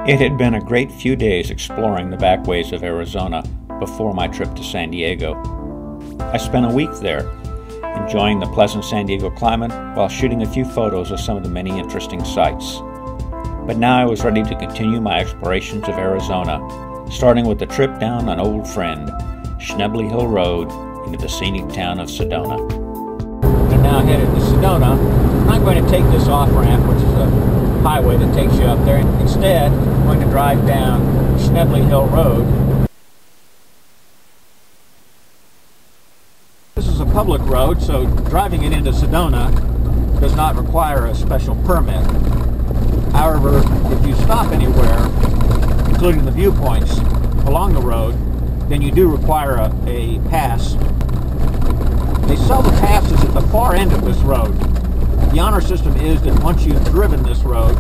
It had been a great few days exploring the backways of Arizona before my trip to San Diego. I spent a week there, enjoying the pleasant San Diego climate while shooting a few photos of some of the many interesting sights. But now I was ready to continue my explorations of Arizona, starting with the trip down an old friend, Schnebly Hill Road, into the scenic town of Sedona. We're now headed to Sedona. I'm not going to take this off-ramp, which is a highway that takes you up there. Instead, I'm going to drive down Schnebly Hill Road. This is a public road, so driving it into Sedona does not require a special permit. However, if you stop anywhere, including the viewpoints along the road, then you do require a pass. They sell the passes at the far end of this road. The honor system is that once you've driven this road,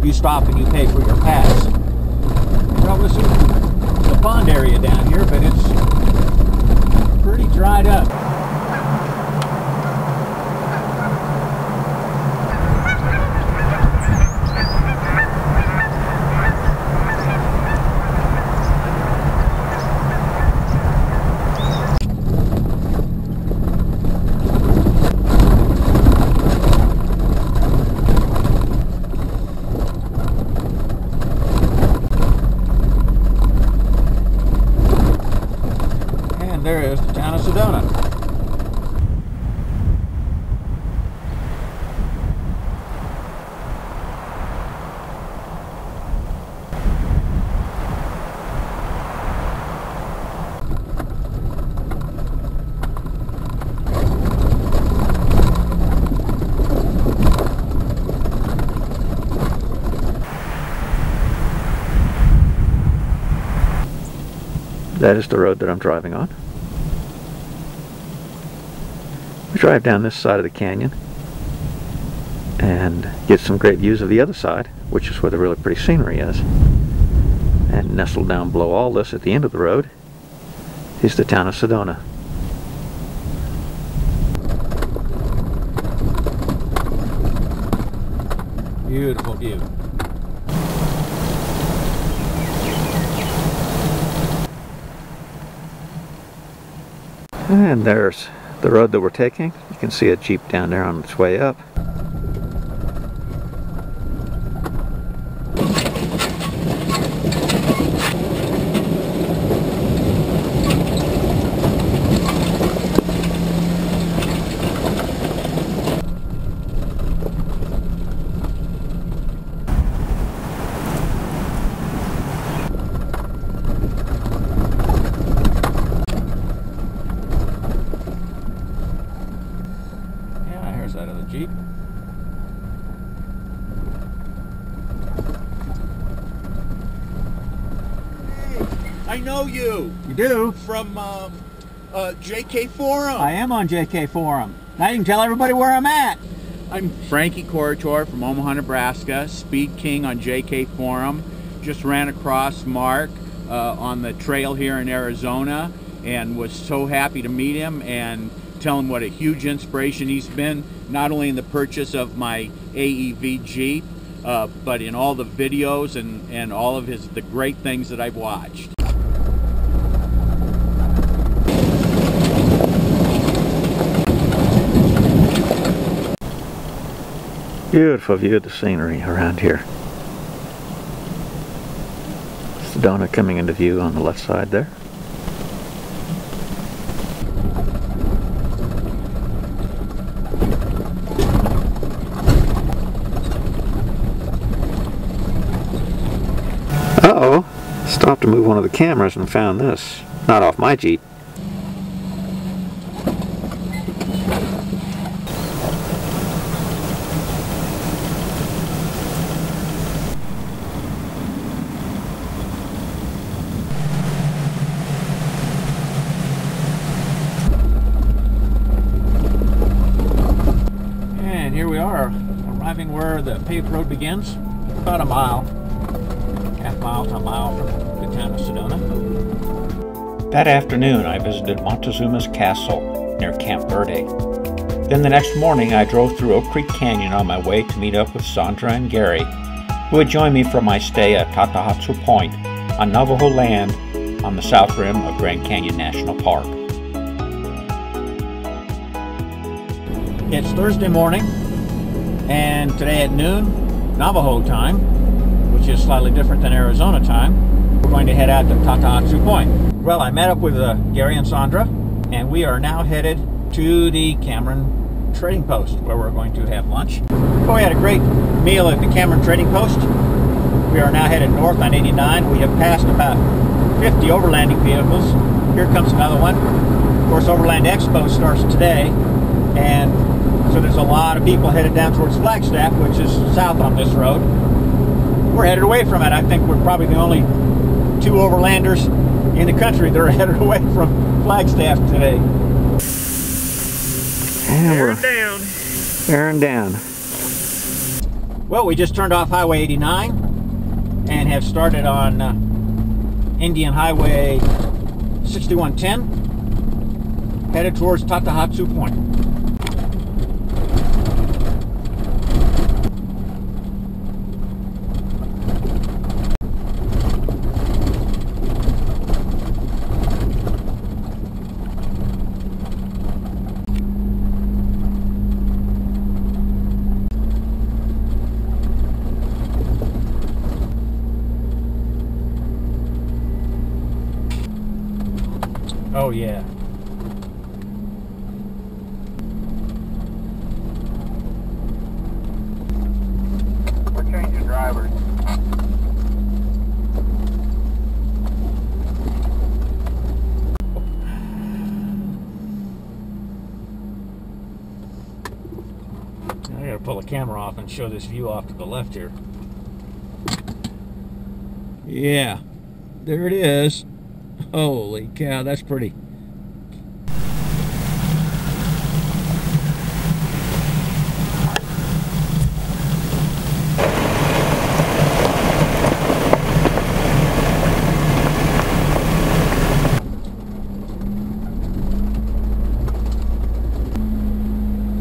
you stop and you pay for your pass. Well, this is the pond area down here, but it's pretty dried up. There is the town of Sedona. That is the road that I'm driving on. We drive down this side of the canyon and get some great views of the other side, which is where the really pretty scenery is. And nestled down below all this at the end of the road is the town of Sedona. Beautiful view. And there's the road that we're taking. You can see a Jeep down there on its way up. Out of the Jeep. Hey, I know you. You do? From JK Forum. I am on JK Forum. Now you can tell everybody where I'm at. I'm Frankie Corritor from Omaha, Nebraska, Speed King on JK Forum. Just ran across Mark on the trail here in Arizona and was so happy to meet him and tell him what a huge inspiration he's been, not only in the purchase of my AEV Jeep, but in all the videos and all of the great things that I've watched. Beautiful view of the scenery around here. Sedona coming into view on the left side there. Uh-oh, stopped to move one of the cameras and found this. Not off my Jeep. And here we are, arriving where the paved road begins. About a mile. Half-mile to a mile from the town of Sedona. That afternoon, I visited Montezuma's Castle near Camp Verde. Then the next morning, I drove through Oak Creek Canyon on my way to meet up with Sandra and Gary, who had joined me for my stay at Tatahatso Point on Navajo land on the south rim of Grand Canyon National Park. It's Thursday morning, and today at noon, Navajo time, which is slightly different than Arizona time, we're going to head out to Tatahatso Point. Well, I met up with Gary and Sandra, and we are now headed to the Cameron Trading Post, where we're going to have lunch. So we had a great meal at the Cameron Trading Post. We are now headed north on 89. We have passed about 50 overlanding vehicles. Here comes another one. Of course, Overland Expo starts today, and so there's a lot of people headed down towards Flagstaff, which is south on this road. We're headed away from it. I think we're probably the only two overlanders in the country that are headed away from Flagstaff today. Bearing down. Well, we just turned off Highway 89 and have started on Indian Highway 6110, headed towards Tatahatso Point. Oh yeah. We're changing drivers. I gotta pull the camera off and show this view off to the left here. Yeah, there it is. Holy cow, that's pretty.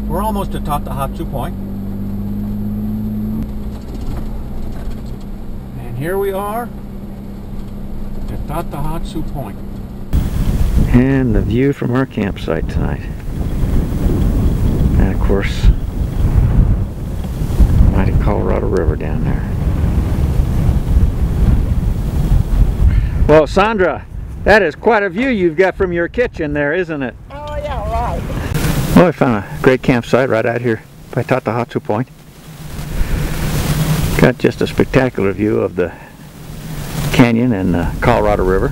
We're almost at Tatahatso Point. And here we are at Tatahatso Point. And the view from our campsite tonight. And of course, mighty Colorado River down there. Well, Sandra, that is quite a view you've got from your kitchen there, isn't it? Oh yeah, right. Well, I found a great campsite right out here by Tatahatso Point. Got just a spectacular view of the canyon and the Colorado River.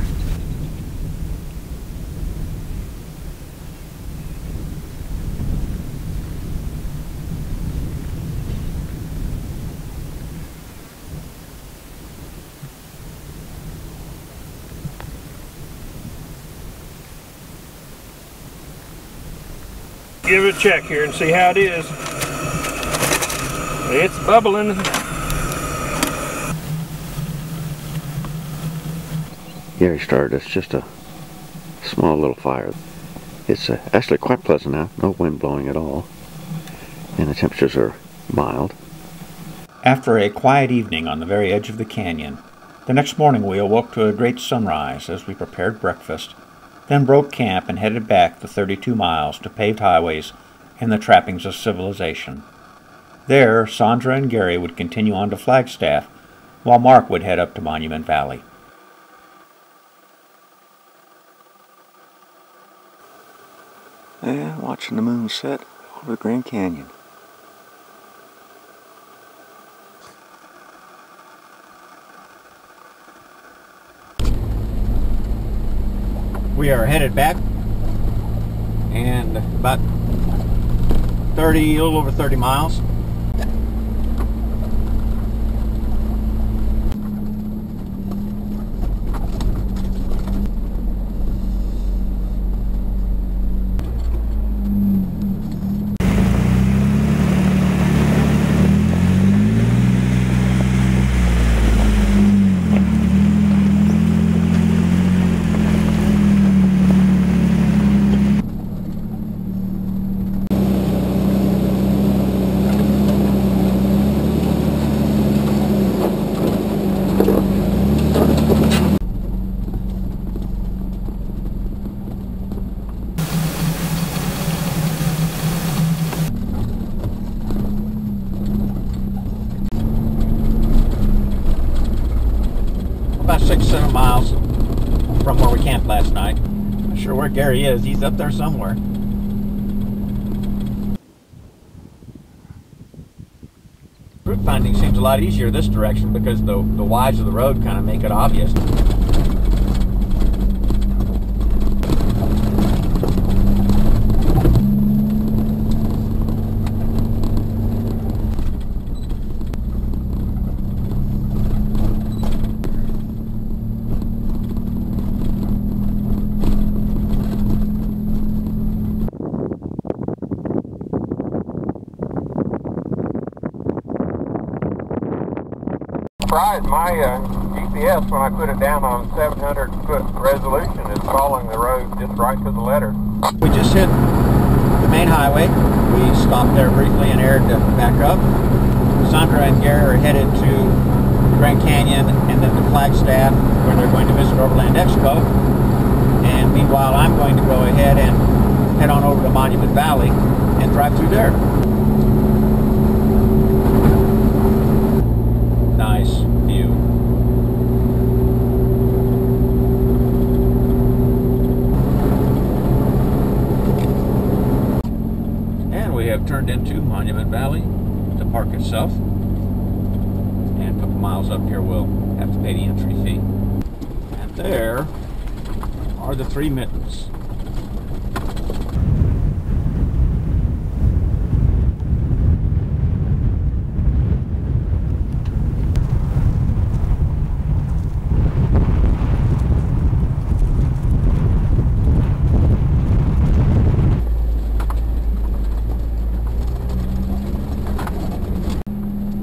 Give it a check here and see how it is. It's bubbling. Gary started. It's just a small little fire. It's actually quite pleasant now. No wind blowing at all. And the temperatures are mild. After a quiet evening on the very edge of the canyon, the next morning we awoke to a great sunrise as we prepared breakfast, then broke camp and headed back the 32 miles to paved highways and the trappings of civilization. There, Sandra and Gary would continue on to Flagstaff, while Mark would head up to Monument Valley. Yeah, watching the moon set over the Grand Canyon. We are headed back, and about a little over 30 miles. Gary is. He's up there somewhere. Route finding seems a lot easier this direction because the wides of the road kind of make it obvious. Surprised my GPS when I put it down on 700-foot resolution is following the road just right to the letter. We just hit the main highway. We stopped there briefly and aired to back up. Sandra and Gary are headed to Grand Canyon and then to Flagstaff, where they're going to visit Overland Expo. And meanwhile, I'm going to go ahead and head on over to Monument Valley and drive through there. Nice view. And we have turned into Monument Valley, the park itself. And a couple miles up here we'll have to pay the entry fee. And there are the three mittens.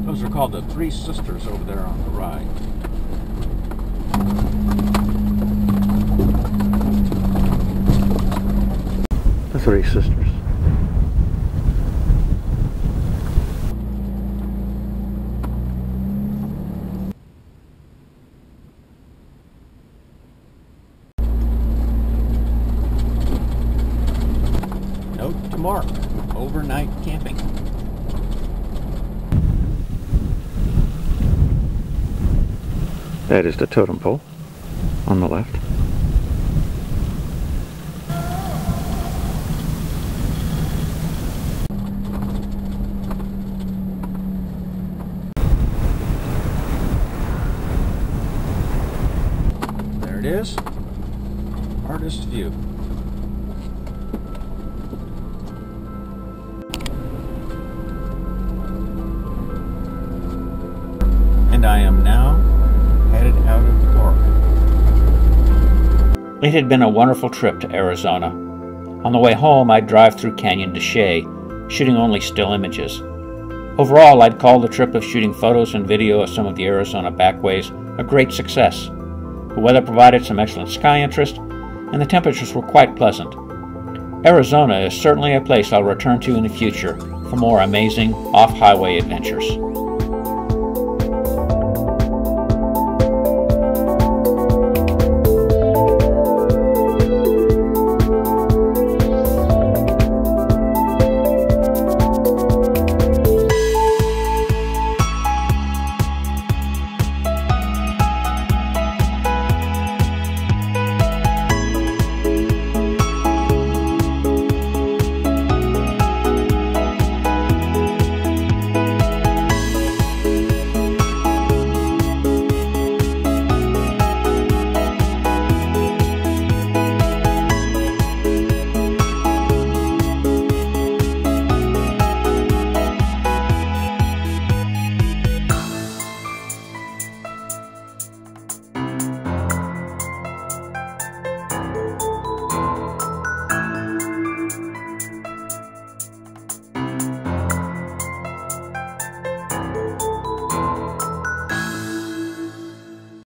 Those are called the Three Sisters over there on the right. The Three Sisters. Note to mark, overnight camping. That is the totem pole on the left. There it is. Artist view. And I am now headed out of the park. It had been a wonderful trip to Arizona. On the way home, I'd drive through Canyon de Chelly, shooting only still images. Overall, I'd call the trip of shooting photos and video of some of the Arizona backways a great success. The weather provided some excellent sky interest, and the temperatures were quite pleasant. Arizona is certainly a place I'll return to in the future for more amazing off-highway adventures.